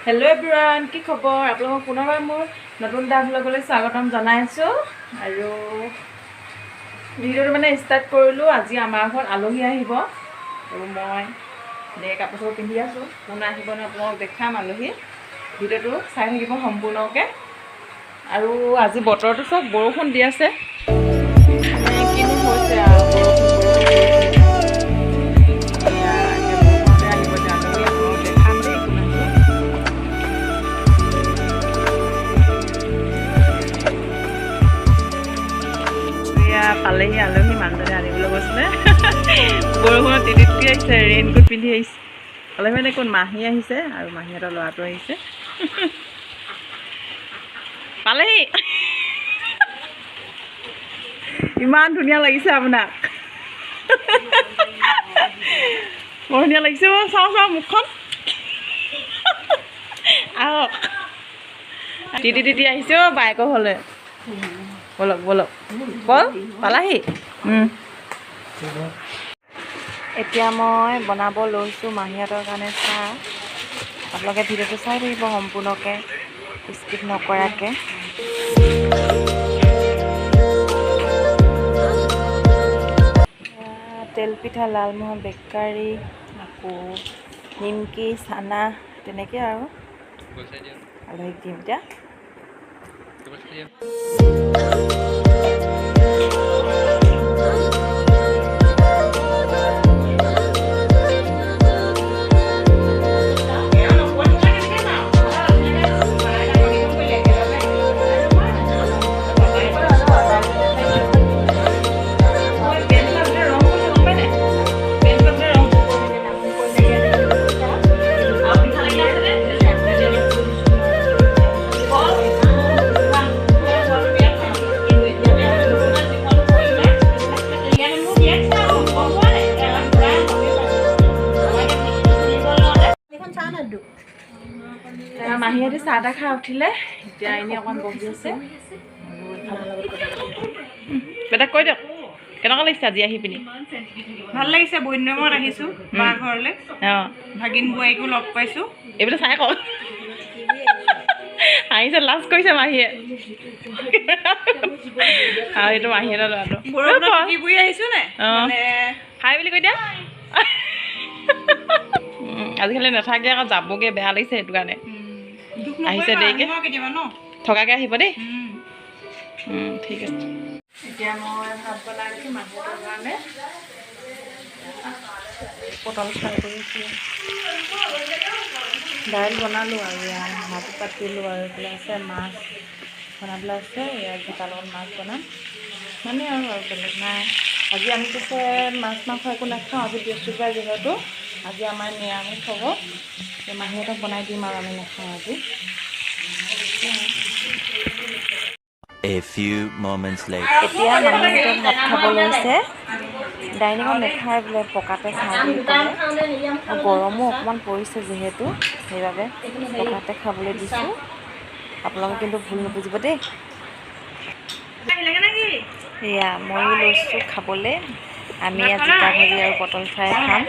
Hello' everyone, কি খবৰ? আপোনালোকক পুনৰবাৰ মোৰ নতুন এটা ভ্লগলৈ স্বাগতম জনাইছোঁ। আৰু ভিডিঅ'টো ষ্টাৰ্ট কৰিলোঁ। আজি আমাৰ ঘৰত আলহী আহিব আৰু মই কাপোৰ চাপোৰ পিন্ধি আছোঁ। কোন আহিব ন আপোনালোকক দেখাম আলহী। ভিডিঅ'টো চাই থাকিব সম্পূৰ্ণকৈ। আৰু আজি বতৰটো চব বৰষুণ দি আছে। কিনো হৈছে আৰু বৰষুণ পালেহি আলহী মানুহজনে আনিবলৈ গৈছিলে। বৰষুণত তিতি আহিছে, ৰেইনকোট পিন্ধি আহিছে। আলহী কোন মাহী আহিছে আৰু মাহীহঁতৰ ল'ৰাটো আহিছে। পালেহি। ইমান ধুনীয়া লাগিছে আপোনাক। বৰ ধুনীয়া লাগিছে। চাওঁ চাওঁ মুখখন। আহক। তিতি তিতি আহিছে বাইকৰ হ'লে। বলক বলক বল পালাহি। এতিয়া মই বনাব লৈছোঁ মাহীহঁতৰ কাৰণে চাহ। আপোনালোকে ভিডিঅ'টো চাই থাকিব সম্পূৰ্ণকৈ, স্কিপ নকৰাকৈ। তেলপিঠা, লালমোহন বেকাৰী, আকৌ নিমকি, চানা তেনেকৈ আৰু আলহীক দিম এতিয়া। মাহীহঁতে চাহ তাহ খাই উঠিলে। এতিয়া এনেই অকণমান বহি আছে। বেটাক কৈ দিয়ক, কেনেকুৱা লাগিছে আজি আহি পিনি? ভাল লাগিছে। বহুত দিনৰ মূৰত আহিছোঁ বা ঘৰলৈ। ভাগিন বোৱাৰীকো লগ পাইছোঁ। এইবিলাক চাই কওক। আহিছে, লাজ কৰিছে মাহীয়ে। আৰু এইটো মাহীহঁতৰ ল'ৰাটো। বুঢ়ী আহিছোঁ নে? হাই বুলি কৈ দিয়া। আজিকালি নাথাকে আকৌ, যাবগৈ, বেয়া লাগিছে সেইটো কাৰণে। আহিছে দেৰিকৈ, থকাকৈ আহিব দেই। ঠিক আছে। এতিয়া মই ভাত বনাই দিছোঁ মাহীহঁতৰ কাৰণে। পটল ফ্ৰাই কৰিছোঁ, দাইল বনালোঁ আৰু ভাত পাতিলোঁ আৰু এইফালে আছে মাছ বনাবলৈ আছে। ইয়াৰ গোটাৰ লগত মাছ বনাম আৰু বেলেগ নাই। আজি আমি পিছে মাছ মাংস একো নাখাওঁ। আজি বৃহস্পতিবাৰ যিহেতু আজি আমাৰ নিৰামিষ হ'ব। মাহীহঁতক বনাই দিম আৰু আমি নাখাওঁ আজি। A few moments later. এতিয়া মাহীহঁতে ভাত খাব লৈছে। ডাইনিঙত নেখায় বোলে, পকাতে খাওঁ বুলি ক'লে। গৰমো অকণমান পৰিছে যিহেতু, সেইবাবে পকাতে খাবলৈ দিছোঁ। আপোনালোকে কিন্তু ভুল নুবুজিব দেই। এয়া ময়ো লৈছোঁ খাবলৈ। আমি আজি জিকা ভাজি আৰু পটল ফ্ৰাই খাম।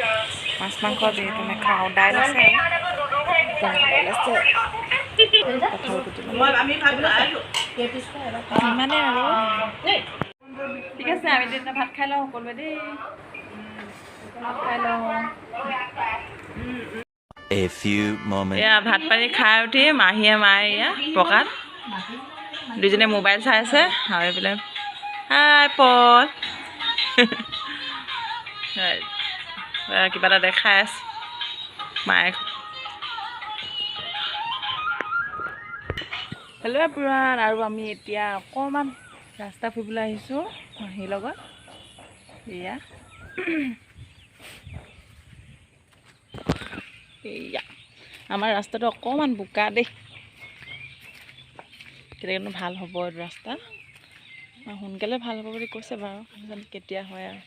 মাছ মাংস যিহেতু নাখাওঁ। দাইল আছে আৰু দাইল আছে, কঁঠাল গুটি ইমানেই আৰু। ঠিক আছে, আমি তেতিয়া ভাত খাই লওঁ সকলোৱে দেই। ভাত খাই লওঁ। A few moments. এয়া ভাত পানী খাই উঠি মাহীয়ে মায়ে এয়া পকাত দুজনে মোবাইল চাই আছে। আৰু এইফালে হাই পল কিবা এটা দেখাই আছে মায়ে। হেল্ল' এভৰিৱান, আৰু আমি এতিয়া অকণমান ৰাস্তা ফুৰিবলৈ আহিছোঁ মাহীৰ লগত। এয়া এয়া আমাৰ ৰাস্তাটো অকণমান বোকা দেই। কেতিয়ানো ভাল হ'ব এইটো ৰাস্তা। সোনকালে ভাল হ'ব বুলি কৈছে বাৰু, জানো কেতিয়া হয় আৰু।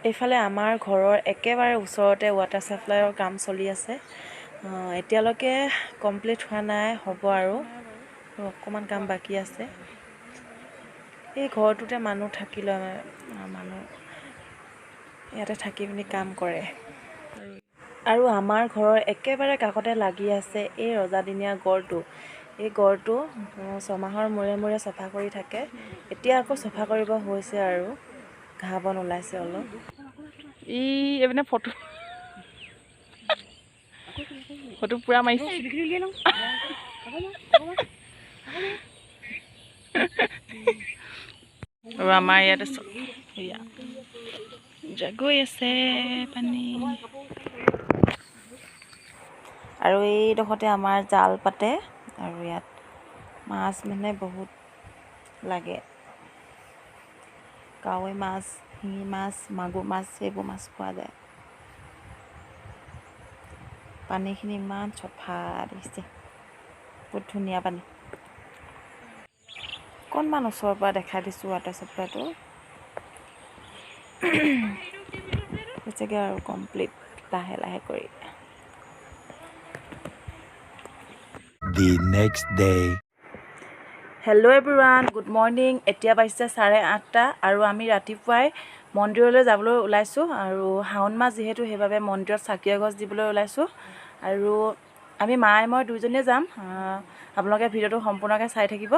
এইফালে আমাৰ ঘৰৰ একেবাৰে ওচৰতে ৱাটাৰ ছাপ্লাইৰ কাম চলি আছে। এতিয়ালৈকে কমপ্লিট হোৱা নাই, হ'ব আৰু অকণমান কাম বাকী আছে। এই ঘৰটোতে মানুহ থাকি লয়, মানুহ ইয়াতে থাকি পিনি কাম কৰে। আৰু আমাৰ ঘৰৰ একেবাৰে কাষতে লাগি আছে এই ৰজাদিনীয়া গড়টো। এই গড়টো 6 মাহৰ মূৰে মূৰে চফা কৰি থাকে। এতিয়া আকৌ চফা কৰিব হৈছে আৰু ঘাঁহ বন ওলাইছে অলপ। এইপিনে ফটো পুৰা মাৰিছে। আৰু আমাৰ ইয়াতে গৈ আছে পানী। আৰু এইডোখৰতে আমাৰ জাল পাতে আৰু ইয়াত মাছ মানে বহুত লাগে। কাৱৈ মাছ, শিঙি মাছ, মাগুৰ মাছ, এইবোৰ মাছ পোৱা যায়। পানীখিনি ইমান চফা দেখিছে, বহুত ধুনীয়া পানী। অকণমান ওচৰৰ পৰা দেখাই দিছোঁ ৱাটাৰ চাপ্লাইটো। হৈছেগৈ আৰু কমপ্লিট লাহে লাহে কৰি। The next day. Hello' everyone, good morning. এতিয়া বাজিছে 8:30 আৰু আমি ৰাতিপুৱাই মন্দিৰলৈ যাবলৈ ওলাইছোঁ। আৰু শাওণ মাহ যিহেতু, সেইবাবে মন্দিৰত চাকি এগছ দিবলৈ ওলাইছোঁ। আৰু আমি মায়ে মই দুইজনীয়ে যাম। আপোনালোকে ভিডিঅ'টো সম্পূৰ্ণকৈ চাই থাকিব।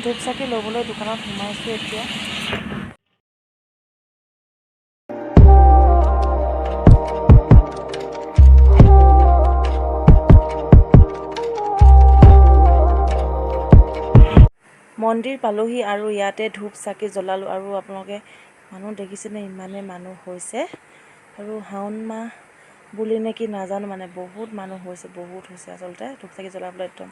ধূপ চাকি ল'বলৈ দোকানত সোমাইছোঁ এতিয়া। মন্দিৰ পালোহি আৰু ইয়াতে ধূপ চাকি জ্বলালোঁ। আৰু আপোনালোকে মানুহ দেখিছেনে, ইমানেই মানুহ হৈছে। আৰু শাওণ মাহ বুলি নেকি নাজানো, মানে বহুত মানুহ হৈছে, বহুত হৈছে আচলতে ধূপ চাকি জ্বলাবলৈ একদম।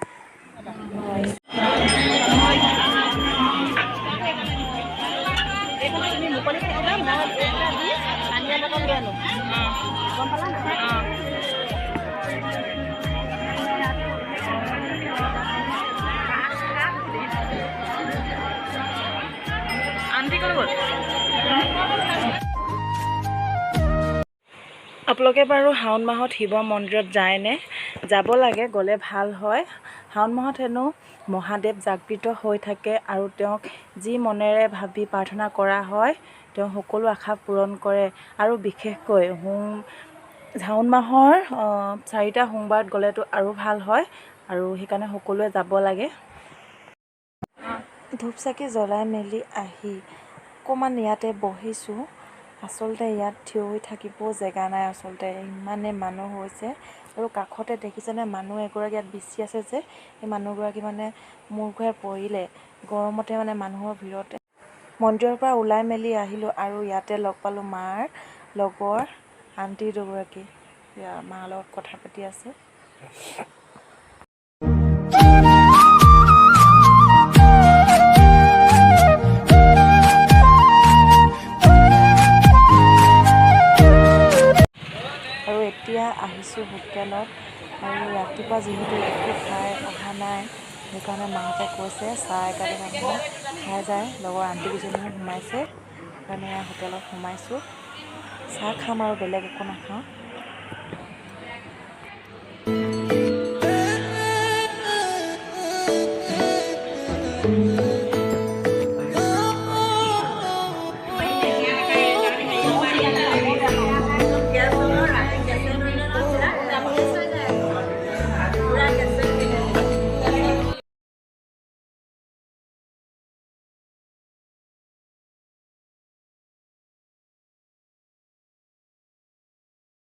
আপোনালোকে বাৰু শাওণ মাহত শিৱ মন্দিৰত যায়নে? যাব লাগে, গ'লে ভাল হয়। শাওণ মাহত হেনো মহাদেৱ জাগৃত হৈ থাকে আৰু তেওঁক যি মনেৰে ভাবি প্ৰাৰ্থনা কৰা হয়, তেওঁ সকলো আশা পূৰণ কৰে। আৰু বিশেষকৈ শাওণ মাহৰ 4টা সোমবাৰত গ'লেতো আৰু ভাল হয়, আৰু সেইকাৰণে সকলোৱে যাব লাগে। ধূপ চাকি জ্বলাই মেলি আহি অকণমান ইয়াতে বহিছোঁ। আচলতে ইয়াত থিয় হৈ থাকিবও জেগা নাই, আচলতে ইমানে মানুহ হৈছে। আৰু কাষতে দেখিছেনে, মানুহ এগৰাকী ইয়াত বিচি আছে যে, সেই মানুহগৰাকী মানে মূৰ ঘূৰাই পৰিলে গৰমতে, মানে মানুহৰ ভিৰতে। মন্দিৰৰ পৰা ওলাই মেলি আহিলোঁ আৰু ইয়াতে লগ পালোঁ মাৰ লগৰ আণ্টি দুগৰাকী। মাৰ লগত কথা পাতি আছে। আৰু এতিয়া আহিছোঁ হোটেলত। আৰু ৰাতিপুৱা যিহেতু একো খাই অহা নাই, সেইকাৰণে মাহঁতে কৈছে চাহ একাপ খাই যায়। লগৰ আণ্টি কেইজনীও সোমাইছে, সেইকাৰণে হোটেলত সোমাইছোঁ। চাহ খাম আৰু বেলেগ একো নাখাওঁ।